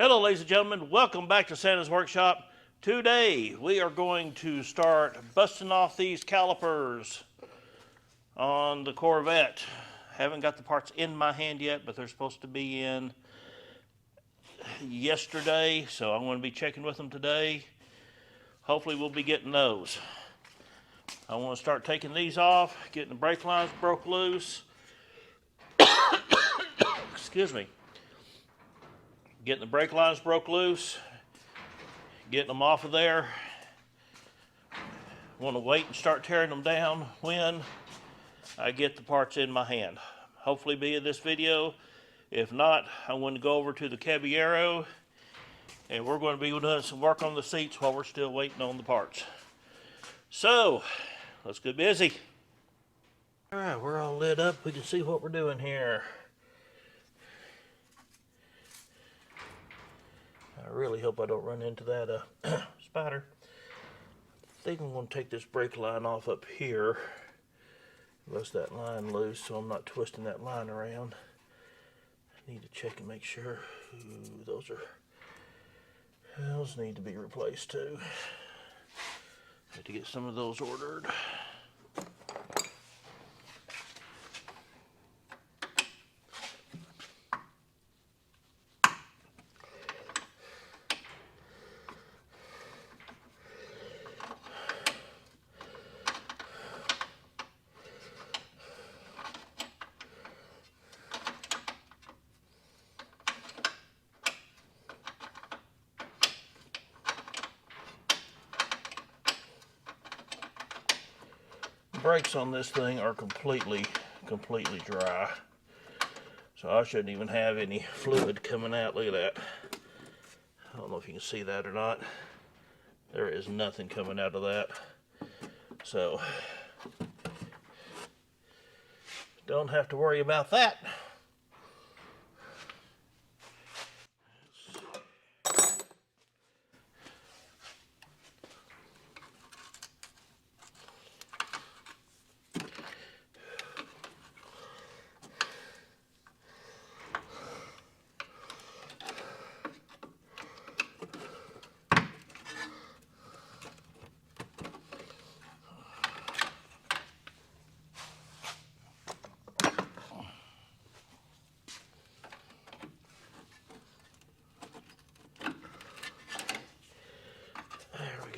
Hello ladies and gentlemen, welcome back to Santa's Workshop. Today we are going to start busting off these calipers on the Corvette. Haven't got the parts in my hand yet, but they're supposed to be in yesterday, so I'm going to be checking with them today. Hopefully we'll be getting those. I want to start taking these off, getting the brake lines broke loose. Excuse me. Getting the brake lines broke loose, getting them off of there. Want to wait and start tearing them down when I get the parts in my hand. Hopefully be in this video. If not, I'm going to go over to the Caballero and we're going to be doing some work on the seats while we're still waiting on the parts. So, let's get busy. All right, we're all lit up. We can see what we're doing here. I really hope I don't run into that spider. I think I'm going to take this brake line off up here. Bust that line loose so I'm not twisting that line around. I need to check and make sure. Ooh, those need to be replaced too. Have to get some of those ordered. Brakes on this thing are completely dry, so I shouldn't even have any fluid coming out. Look at that. I don't know if you can see that or not. There is nothing coming out of that, so don't have to worry about that.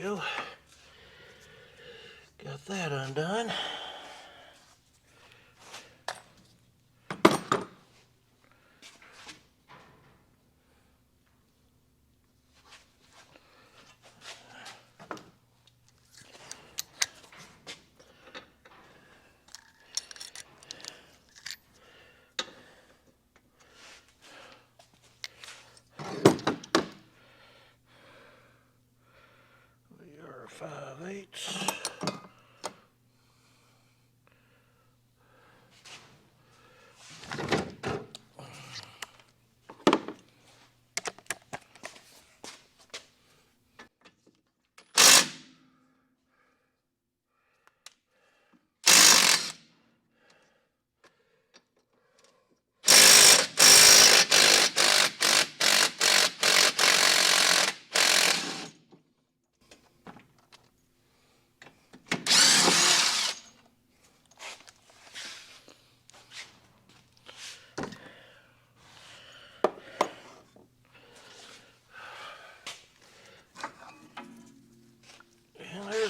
Go. Got that undone. We are 5/8.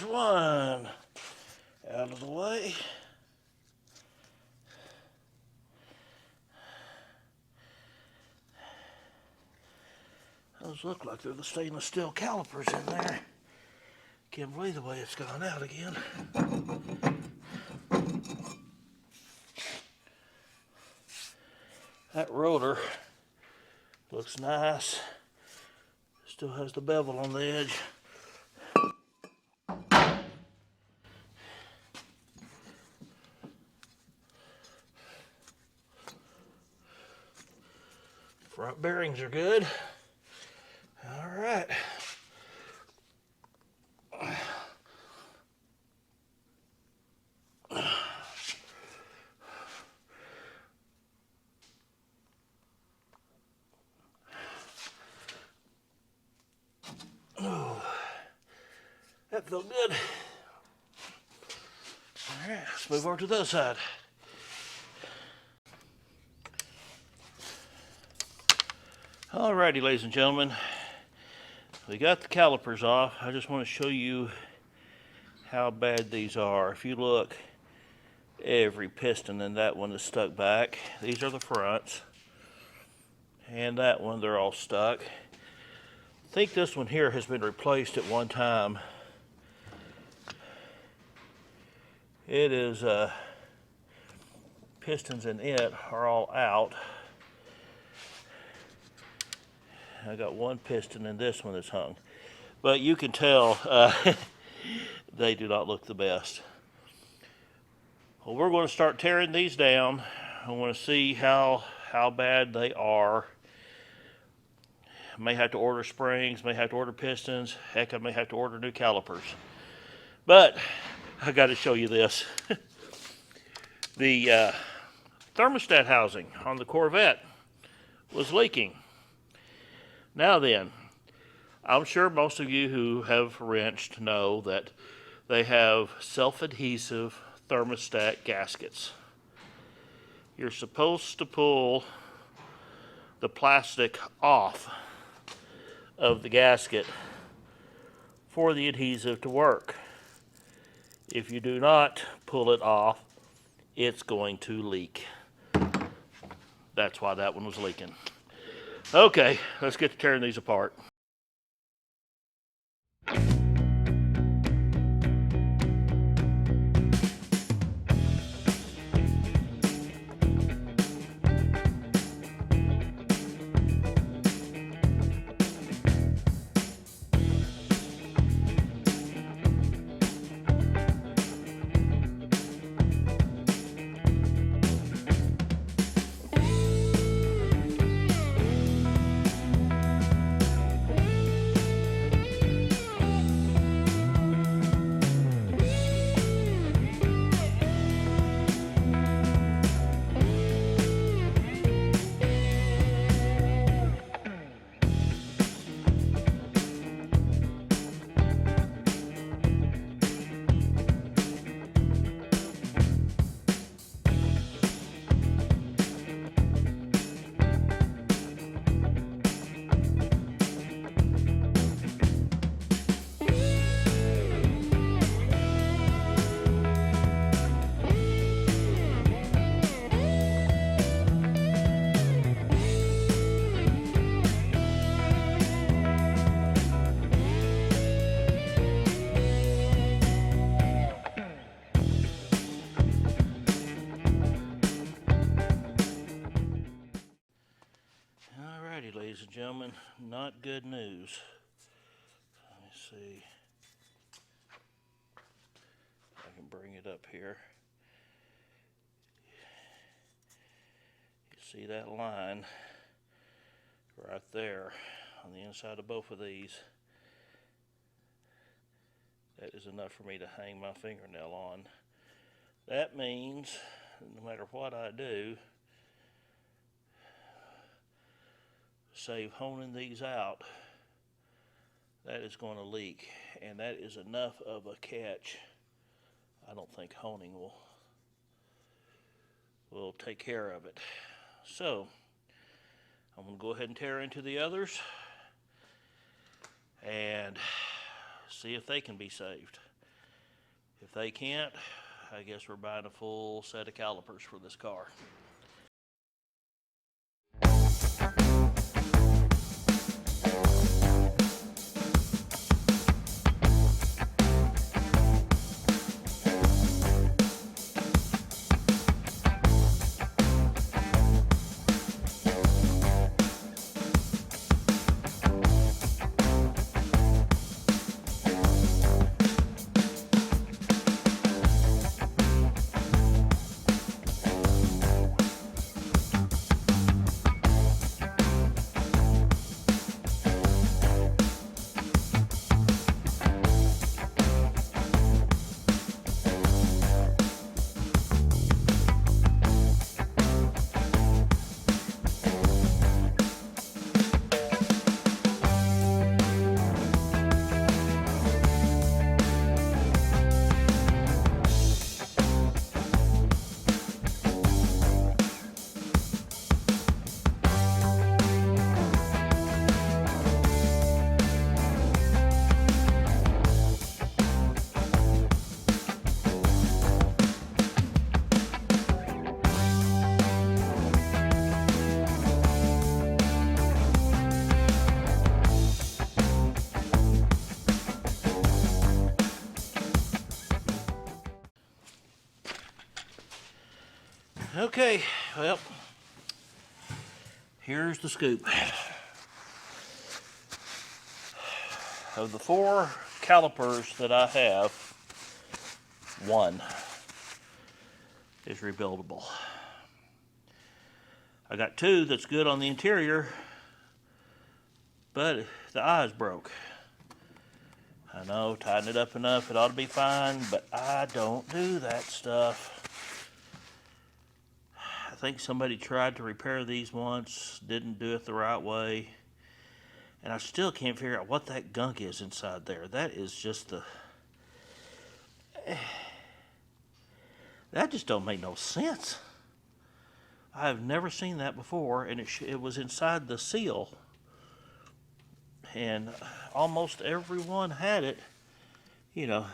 One out of the way. Those look like they're the stainless steel calipers in there. Can't believe the way it's gone out again. That rotor looks nice. Still has the bevel on the edge. Front bearings are good. All right. that felt good. All right, let's move over to the other side. Alrighty, ladies and gentlemen, we got the calipers off. I just want to show you how bad these are. If you look, every piston in that one is stuck back. These are the fronts. And that one, they're all stuck. I think this one here has been replaced at one time. It is, pistons in it are all out. I got one piston in this one that's hung. But you can tell they do not look the best. Well, we're going to start tearing these down. I want to see how bad they are. May have to order springs, may have to order pistons. Heck, I may have to order new calipers. But I got to show you this. The thermostat housing on the Corvette was leaking. Now then, I'm sure most of you who have wrenched know that they have self-adhesive thermostat gaskets. You're supposed to pull the plastic off of the gasket for the adhesive to work. If you do not pull it off, it's going to leak. That's why that one was leaking. Okay, let's get to tearing these apart. Ladies and gentlemen, not good news. Let me see if I can bring it up here. You see that line right there on the inside of both of these? That is enough for me to hang my fingernail on. That means no matter what I do, save honing these out, that is going to leak, and that is enough of a catch. I don't think honing will take care of it. So I'm going to go ahead and tear into the others and see if they can be saved. If they can't, I guess we're buying a full set of calipers for this car. Okay, well, here's the scoop. Of the 4 calipers that I have, 1 is rebuildable. I got 2 that's good on the interior, but the eye's broke. I know, tighten it up enough, it ought to be fine, but I don't do that stuff. I think somebody tried to repair these once, didn't do it the right way, and I still can't figure out what that gunk is inside there. That is just the... That just don't make no sense. I have never seen that before, and it was inside the seal. And almost everyone had it. You know,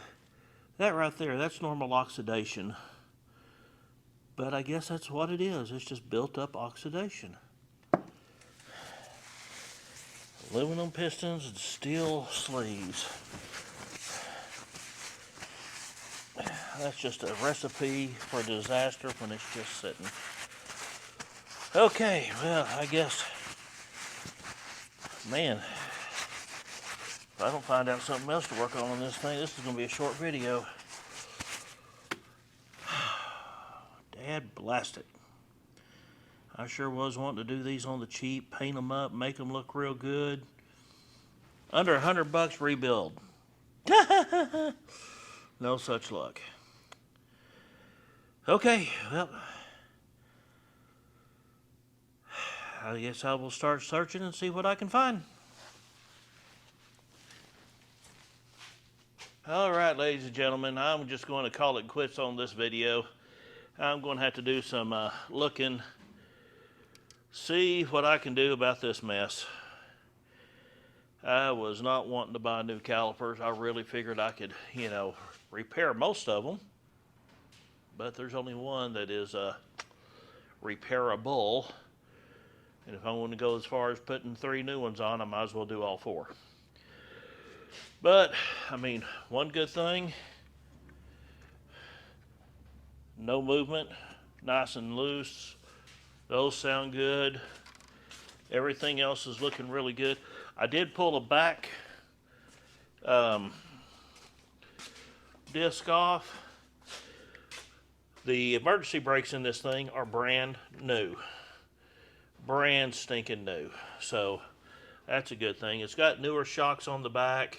that right there, that's normal oxidation. But I guess that's what it is. It's just built up oxidation. Aluminum pistons and steel sleeves. That's just a recipe for disaster when it's just sitting. Okay, well, I guess, man, if I don't find out something else to work on this thing, this is going to be a short video. Dad blast it. I sure was wanting to do these on the cheap, paint them up, make them look real good. Under $100 rebuild. No such luck. Okay, well, I guess I will start searching and see what I can find. All right, ladies and gentlemen, I'm just going to call it quits on this video. I'm going to have to do some looking, see what I can do about this mess. I was not wanting to buy new calipers. I really figured I could, you know, repair most of them. But there's only one that is repairable. And if I want to go as far as putting 3 new ones on, I might as well do all 4. But, I mean, one good thing, no movement, nice and loose. Those sound good. Everything else is looking really good. I did pull a back disc off. The emergency brakes in this thing are brand new. Brand stinking new. So that's a good thing. It's got newer shocks on the back.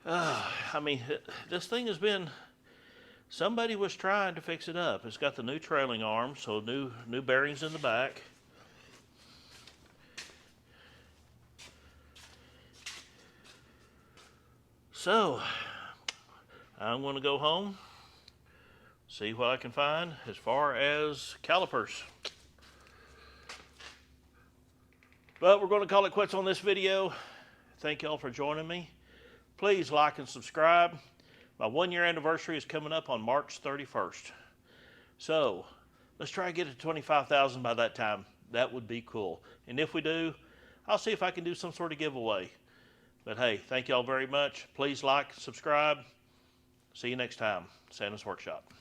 I mean, this thing has been, somebody was trying to fix it up. It's got the new trailing arms, so new bearings in the back. So, I'm going to go home, see what I can find as far as calipers. But we're going to call it quits on this video. Thank y'all for joining me. Please like and subscribe. My 1-year anniversary is coming up on March 31st. So, let's try to get it to 25,000 by that time. That would be cool. And if we do, I'll see if I can do some sort of giveaway. But hey, thank y'all very much. Please like, subscribe. See you next time. Santa's Workshop.